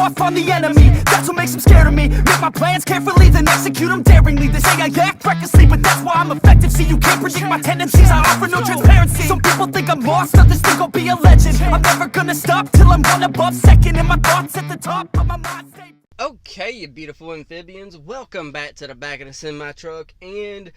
off on the enemy. That's what makes them scared of me. Make my plans carefully, then execute them daringly. They say I act recklessly, but that's why I'm effective. See, you can't predict my tendencies, I offer no transparency. Some people think I'm lost, others think I'll be a legend. I'm never gonna stop till I'm one above second, and my thoughts at the top, but my mind stay. Okay, you beautiful amphibians, welcome back to the back of the semi-truck, and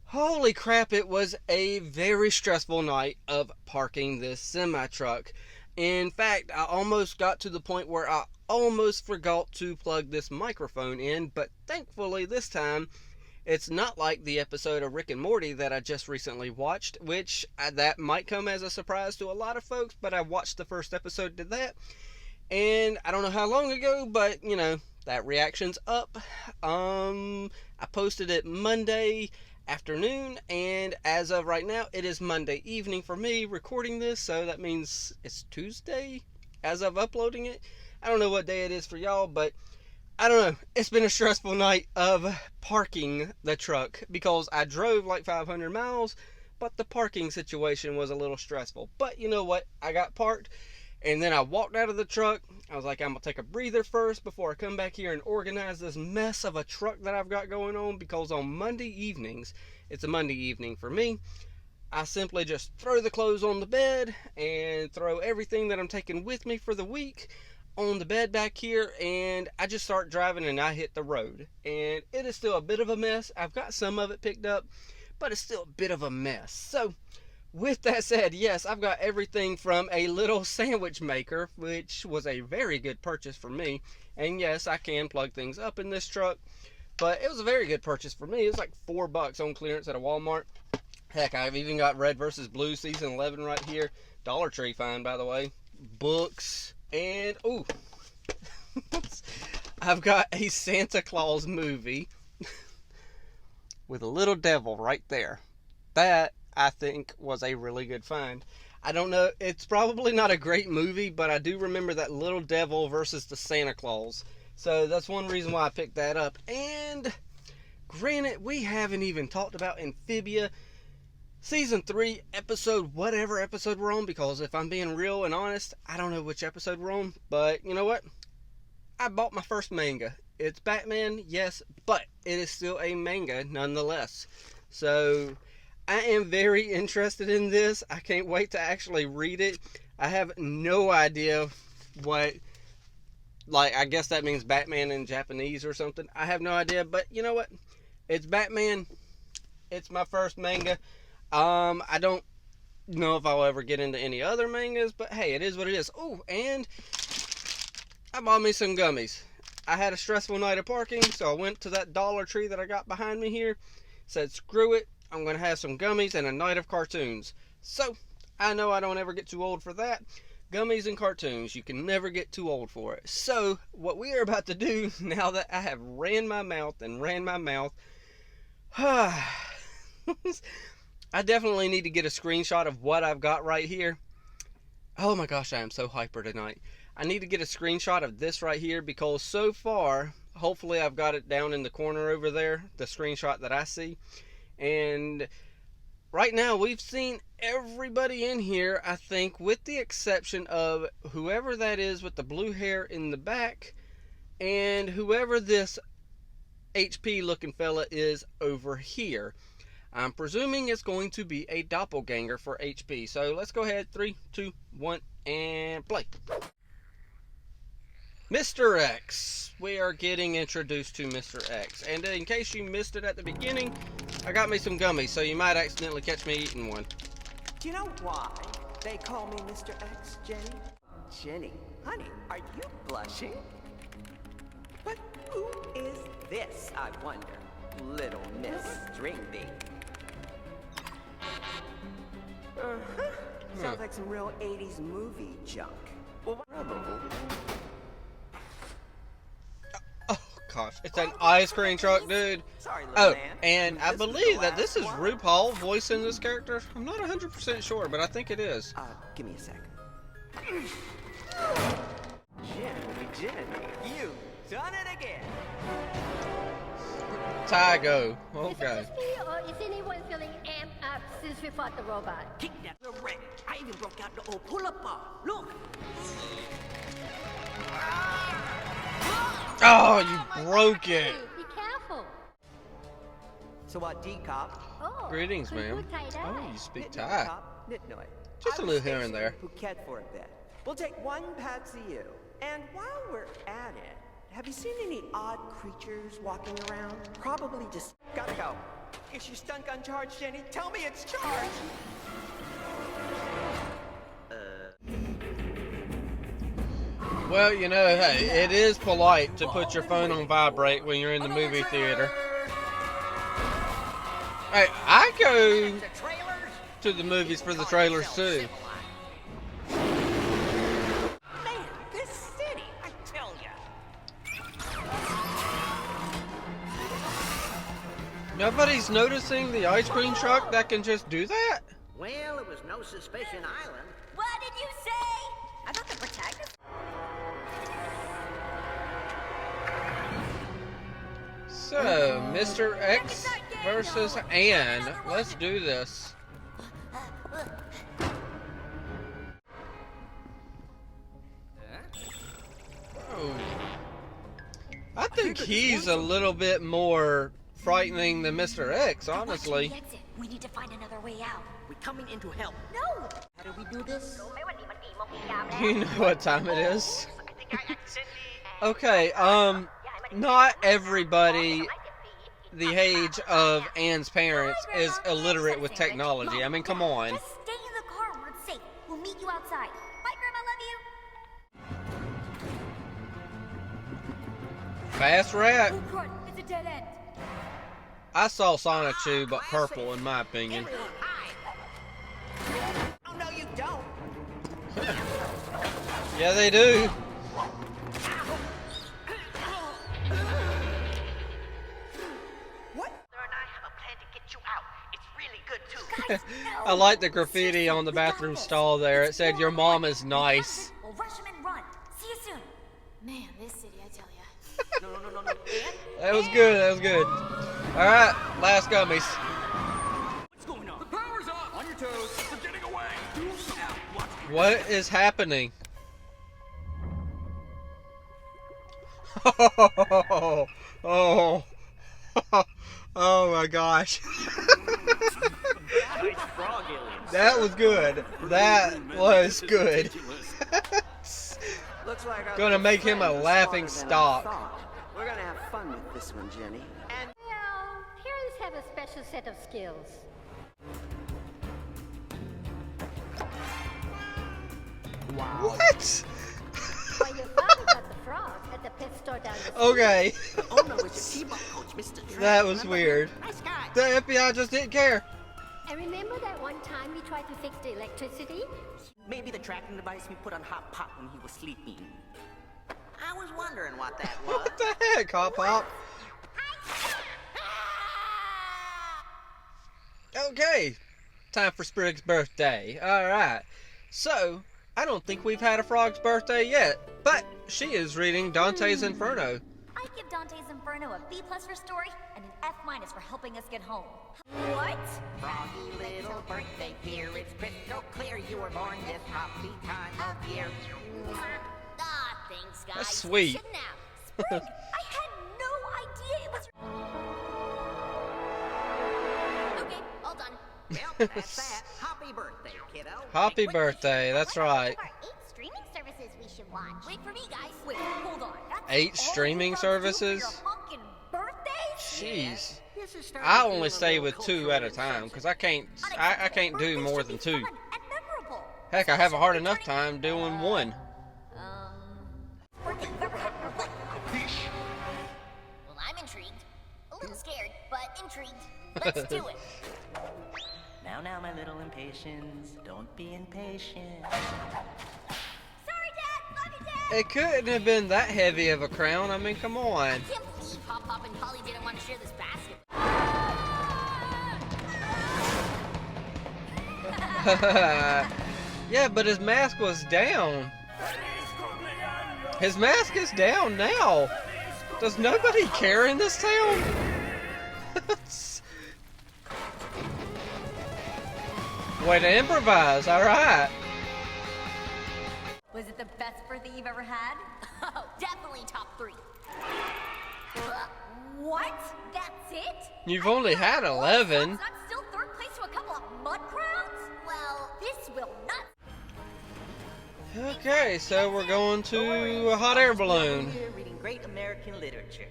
holy crap, it was a very stressful night of parking this semi-truck. In fact, I almost got to the point where I almost forgot to plug this microphone in, but thankfully this time, it's not like the episode of Rick and Morty that I just recently watched, which that might come as a surprise to a lot of folks, but I watched the first episode to that. And I don't know how long ago, but, you know, that reaction's up. I posted it Monday afternoon, and as of right now, it is Monday evening for me recording this, so that means it's Tuesday as of uploading it. I don't know what day it is for y'all, but I don't know. It's been a stressful night of parking the truck, because I drove like 500 miles, but the parking situation was a little stressful. But you know what? I got parked. And then I walked out of the truck. I was like, I'm going to take a breather first before I come back here and organize this mess of a truck that I've got going on. Because on Monday evenings, it's a Monday evening for me, I simply just throw the clothes on the bed and throw everything that I'm taking with me for the week on the bed back here. And I just start driving and I hit the road. And it is still a bit of a mess. I've got some of it picked up, but it's still a bit of a mess. So with that said, yes, I've got everything from a little sandwich maker, which was a very good purchase for me. And yes, I can plug things up in this truck, but it was a very good purchase for me. It was like $4 on clearance at a Walmart. Heck, I've even got Red vs. Blue Season 11 right here. Dollar Tree find, by the way. Books, and, ooh, I've got a Santa Claus movie with a little devil right there. That, I think, was a really good find. I don't know, it's probably not a great movie, but I do remember that little devil versus the Santa Claus. So that's one reason why I picked that up. And granted, we haven't even talked about Amphibia Season 3, whatever episode we're on, because if I'm being real and honest, I don't know which episode we're on. But you know what? I bought my first manga. It's Batman, yes, but it is still a manga nonetheless. So I am very interested in this. I can't wait to actually read it. I have no idea what, like, I guess that means Batman in Japanese or something. I have no idea, but you know what? It's Batman. It's my first manga. I don't know if I'll ever get into any other mangas, but hey, it is what it is. Oh, and I bought me some gummies. I had a stressful night of parking, so I went to that Dollar Tree that I got behind me here. Said, screw it. I'm going to have some gummies and a night of cartoons. So, I know I don't ever get too old for that. Gummies and cartoons, you can never get too old for it. So, what we are about to do, now that I have ran my mouth, I definitely need to get a screenshot of what I've got right here. Oh my gosh, I am so hyper tonight. I need to get a screenshot of this right here, because so far, hopefully I've got it down in the corner over there, the screenshot that I see. And right now, we've seen everybody in here, I think, with the exception of whoever that is with the blue hair in the back, and whoever this HP looking fella is over here. I'm presuming it's going to be a doppelganger for HP. So let's go ahead, 3, 2, 1, and play. Mr. X. We are getting introduced to Mr. X. And in case you missed it at the beginning, I got me some gummies, so you might accidentally catch me eating one. Do you know why they call me Mr. X, Jenny? Jenny, honey, are you blushing? But who is this, I wonder? Little Miss Stringbee. Sounds like some real 80s movie junk. Well, oh gosh, it's an ice cream truck, dude. Sorry, Oh, and I believe that this is RuPaul voicing this character. I'm not 100% sure, but I think it is. Give me a sec. Jenny, you've done it again. Tygo. Okay. Is it just me, or is anyone feeling amped up since we fought the robot? Kick that the wreck. I even broke out the old pull-up bar. Look. Oh, you broke it. Be careful. So what, D-Cop? Oh, Greetings, ma'am. good tie dye. Oh, you speak Nit-noy, Thai. Cop. Nit-noy. Just a I was little here and stationed there. in Phuket for a bit. We'll take one Patsy U. And while we're at it, have you seen any odd creatures walking around? Probably just... Gotta go. Is your stun gun charged, Jenny? Tell me it's charged! Well, you know, hey, it is polite to put your phone on vibrate when you're in the movie theater. Hey, I go to the movies for the trailers too. Man, this city, I tell ya. Nobody's noticing the ice cream truck that can just do that? Well, it was no suspicion island. What did you say? I thought the protagonist. So, Mr. X versus Anne. Let's do this. Oh. I think he's a little bit more frightening than Mr. X, honestly. We need to find another way out. We're coming in to help. No! How do we do this? You know what time it is. Okay, not everybody the age of Anne's parents is illiterate with technology. I mean, come on. Just stay in the car where it's safe. We'll meet you outside. Bye, Grandma. Love you. Fast rat. Oh, crud. It's a dead end. I saw Sonic 2, but purple in my opinion. Everyone, hide! Oh, no, you don't! Yeah, they do. What? And I have a plan to get you out. It's really good too. I like the graffiti on the bathroom stall there. It said, "Your mom is nice." We'll rush him and run. See you soon. Man, this city, I tell ya. No. That was good. That was good. All right, last gummies. What's going on? The power's off! On your toes! They're getting away! What is happening? Oh, oh my gosh. Nice frog aliens. That was good. That was good. Looks like our Gonna make him a friend is laughing smarter than I stock. thought. We're gonna have fun with this one, Jenny. And Well, parents have a special set of skills. What? While your father got the frog at the pet store down the street. Okay. Oh no, it's your T-ball coach, Mr. Trent. That was Remember weird. him? Nice guy. The FBI just didn't care. And remember that one time we tried to fix the electricity? Maybe the tracking device we put on Hot Pot when he was sleeping. I was wondering what that was. What the heck, Hop Hop? Okay. Time for Sprig's birthday. Alright. So, I don't think we've had a frog's birthday yet, but she is reading Dante's Inferno. I give Dante's Inferno a B+ for story and an F- for helping us get home. What? Froggy little birthday here, it's crystal clear you were born this happy time of year. Ah, thanks, guys. That's sweet. Sit now. Sprig, I had no idea it was. Okay, all done. Well, that's that. Happy birthday, kiddo. Happy birthday, that's right. There are 8 streaming services we should watch. Wait for me, guys. Wait, hold on. That's 8 all streaming you folks do for services? your honkin' birthdays? Jeez. This is starting I to only feel a stay little with 2 cultural at a time, because I can't do Birthdays more should than be 2. fun and memorable. Heck, I have a hard enough time doing 1. Birthday you've ever had in your life. Well, I'm intrigued. A little scared, but intrigued. Let's do it. Now, my little impatiens. Don't be impatient. Sorry, Dad. Love you, Dad. It couldn't have been that heavy of a crown. I mean, come on. I can't believe Pop Pop and Polly didn't want to share this basket. Yeah, but his mask was down. His mask is down now. Does nobody care in this town? Way to improvise, alright. Was it the best birthday you've ever had? Oh, definitely top 3. You've only had 11. I'm still third place to a couple of mud crowds? Well, this will not. Okay, so we're going to a hot air balloon. Here reading great American literature.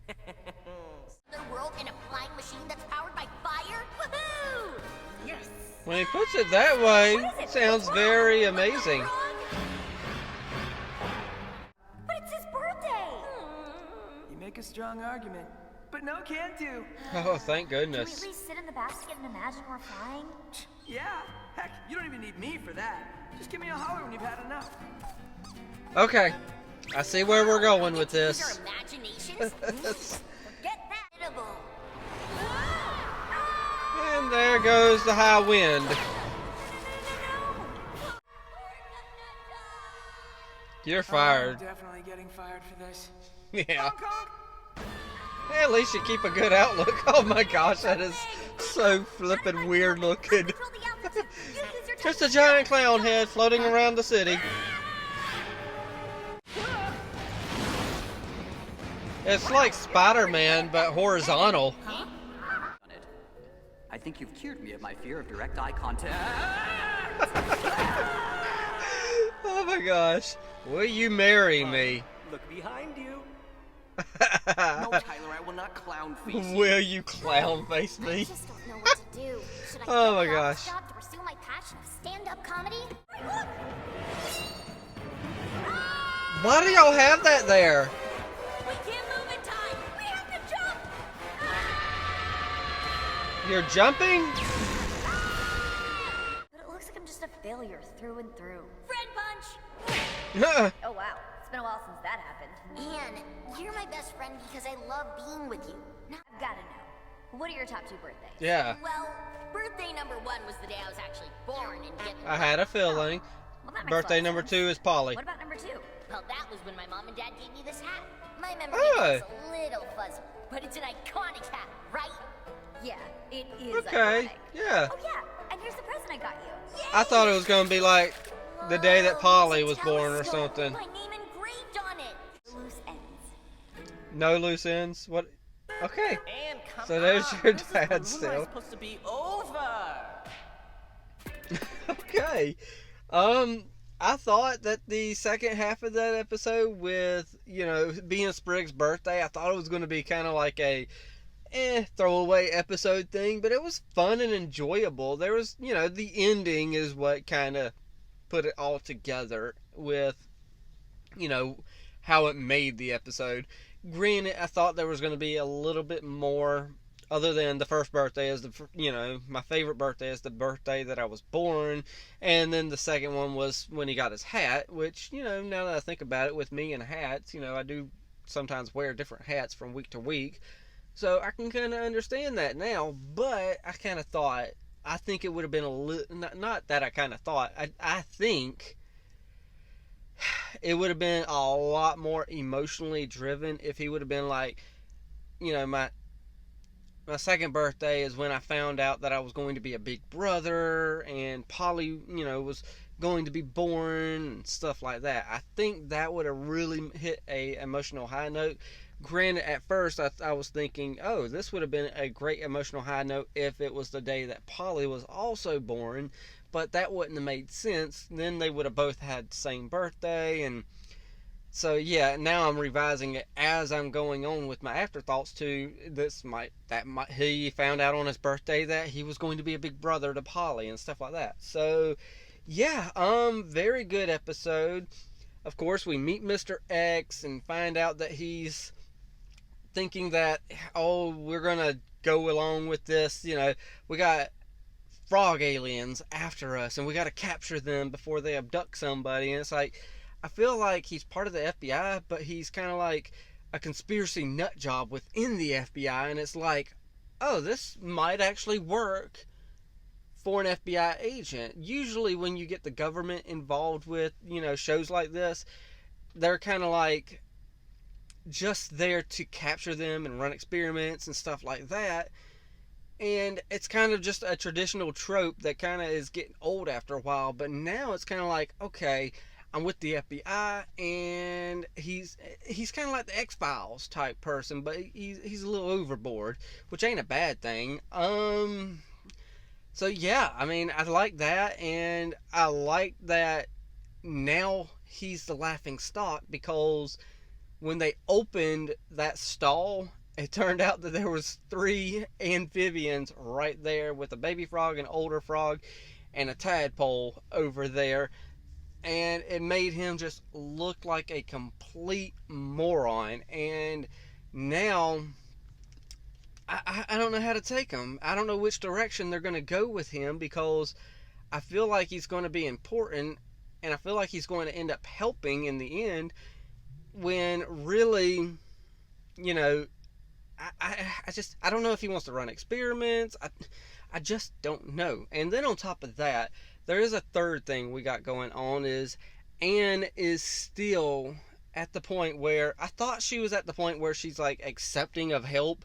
Another world in a flying machine that's powered by fire? Woohoo! Yes. When he puts it that way, it sounds very amazing. But it's his birthday! You make a strong argument, but no can do. Oh, thank Can we goodness. at least sit in the basket and imagine we're flying? Yeah, heck, you don't even need me for that. Just give me a holler when you've had enough. Okay, I see where we're going with Use this. our imaginations? Forget that. Edible. And there goes the high wind. You're fired. I'm definitely getting fired for this. Yeah. Honk, honk. Hey, at least you keep a good outlook. Oh my gosh, that is so flippin' weird looking. Control the altitude. You use your Just a giant clown head floating around the city. It's like Spider-Man, but horizontal. I think you've cured me of my fear of direct eye contact. Oh my gosh. Will you marry me? Look behind you. No, Tyler, I will not clown face you. Will you clown face I me? just don't know what to do. Should I Oh my quit my office gosh. job to pursue my passion of stand-up comedy? Why do y'all have that there? We can't move in time. We have to jump. You're jumping? But it looks like I'm just a failure through and through. Friend punch. Oh wow, it's been a while since that happened. Anne, you're my best friend because I love being with you. Now I've got to know, what are your top 2 birthdays? Yeah, Well, birthday number 1 was the day I was actually born and get. I had a feeling. Well, that makes a lot Birthday of number sense. 2 is Polly. What about number 2? Well, that was when my mom and dad gave me this hat. My memory Oh. is a little fuzzy, but it's an iconic hat, right? Yeah, it is. Okay, iconic. yeah. Oh yeah, and here's the present I got you. I thought it was gonna be like the day that Whoa, Polly it's a was born or telescope. something. My name engraved on it. Loose ends. No loose ends? What? Okay. And come So there's on, your this is dad balloon still. ride's supposed to be over. Okay. I thought that the second half of that episode with, you know, being Sprig's birthday, I thought it was going to be kind of like a throwaway episode thing, but it was fun and enjoyable. There was, you know, the ending is what kind of put it all together with, you know, how it made the episode. Granted, I thought there was going to be a little bit more. Other than the first birthday is the, you know, my favorite birthday is the birthday that I was born. And then the second one was when he got his hat, which, you know, now that I think about it, with me and hats, you know, I do sometimes wear different hats from week to week. So I can kind of understand that now. But I kind of thought, I think it would have been a little, not that I kind of thought, I think it would have been a lot more emotionally driven if he would have been like, you know, my second birthday is when I found out that I was going to be a big brother and Polly, you know, was going to be born and stuff like that. I think that would have really hit a emotional high note. Granted, at first I was thinking, oh, this would have been a great emotional high note if it was the day that Polly was also born, but that wouldn't have made sense. Then they would have both had the same birthday, and so yeah, now I'm revising it as I'm going on with my afterthoughts to he found out on his birthday that he was going to be a big brother to Polly and stuff like that. So yeah, very good episode. Of course, we meet Mr. X and find out that he's thinking that, oh, we're gonna go along with this, you know, we got frog aliens after us and we got to capture them before they abduct somebody. And it's like, I feel like he's part of the FBI, but he's kind of like a conspiracy nut job within the FBI. And it's like, oh, this might actually work for an FBI agent. Usually when you get the government involved with, you know, shows like this, they're kind of like just there to capture them and run experiments and stuff like that. And it's kind of just a traditional trope that kind of is getting old after a while. But now it's kind of like, okay, I'm with the FBI, and he's kind of like the X-Files type person, but he's a little overboard, which ain't a bad thing. So yeah, I mean, I like that, and I like that now he's the laughing stock, because when they opened that stall, it turned out that there was 3 amphibians right there, with a baby frog, an older frog, and a tadpole over there. And it made him just look like a complete moron. And now I don't know how to take him. I don't know which direction they're going to go with him, because I feel like he's going to be important, and I feel like he's going to end up helping in the end, when really, you know, I don't know if he wants to run experiments. I just don't know. And then on top of that, there is a third thing we got going on, is Anne is still at the point where, I thought she was at the point where she's like accepting of help,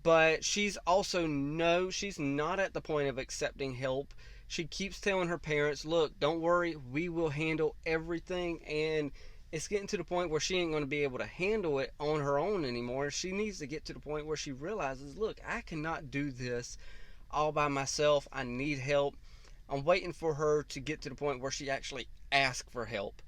but she's also, no, she's not at the point of accepting help. She keeps telling her parents, look, don't worry, we will handle everything. And it's getting to the point where she ain't going to be able to handle it on her own anymore. She needs to get to the point where she realizes, look, I cannot do this all by myself. I need help. I'm waiting for her to get to the point where she actually asks for help.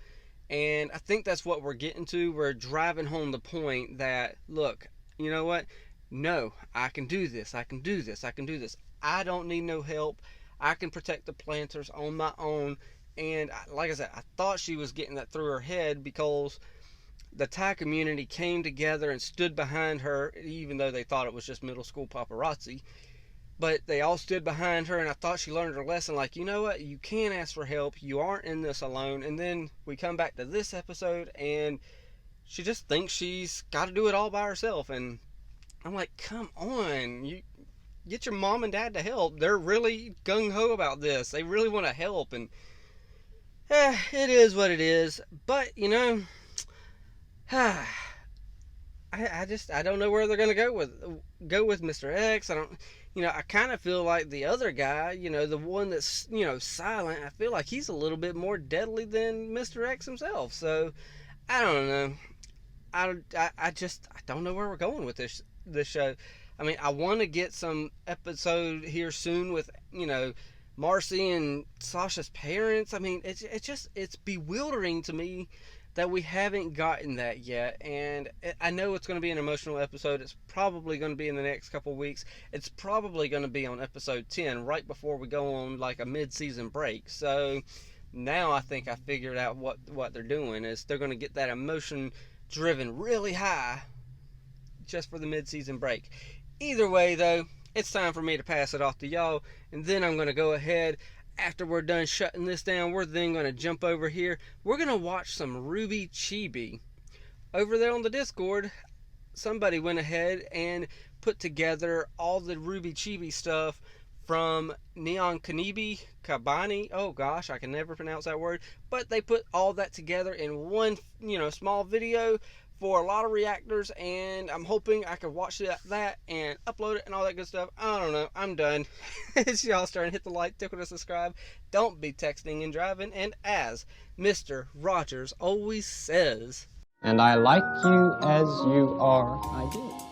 And I think that's what we're getting to. We're driving home the point that, look, you know what? No, I can do this. I can do this. I can do this. I don't need no help. I can protect the planters on my own. And like I said, I thought she was getting that through her head, because the Thai community came together and stood behind her, even though they thought it was just middle school paparazzi. But they all stood behind her, and I thought she learned her lesson. Like, you know what? You can ask for help. You aren't in this alone. And then we come back to this episode, and she just thinks she's got to do it all by herself. And I'm like, come on. You get your mom and dad to help. They're really gung-ho about this. They really want to help. And it is what it is. But, you know, I don't know where they're going to go with Mr. X. I kind of feel like the other guy, you know, the one that's, you know, silent, I feel like he's a little bit more deadly than Mr. X himself. So, I don't know. I don't know where we're going with this show. I mean, I want to get some episode here soon with, you know, Marcy and Sasha's parents. I mean, it's bewildering to me that we haven't gotten that yet. And I know it's going to be an emotional episode. It's probably going to be in the next couple weeks. It's probably going to be on episode 10, right before we go on like a mid-season break. So now I think I figured out what they're doing, is they're going to get that emotion driven really high just for the mid-season break. Either way, though, it's time for me to pass it off to y'all, and then I'm going to go ahead, after we're done shutting this down, we're then going to jump over here. We're going to watch some Ruby Chibi. Over there on the Discord, somebody went ahead and put together all the Ruby Chibi stuff from Neon Kabani. Oh gosh, I can never pronounce that word. But they put all that together in one, you know, small video for a lot of reactors, and I'm hoping I can watch that and upload it and all that good stuff. I don't know. I'm done. It's y'all starting to hit the like, tickle to subscribe. Don't be texting and driving. And as Mr. Rogers always says, and I like you as you are, I do.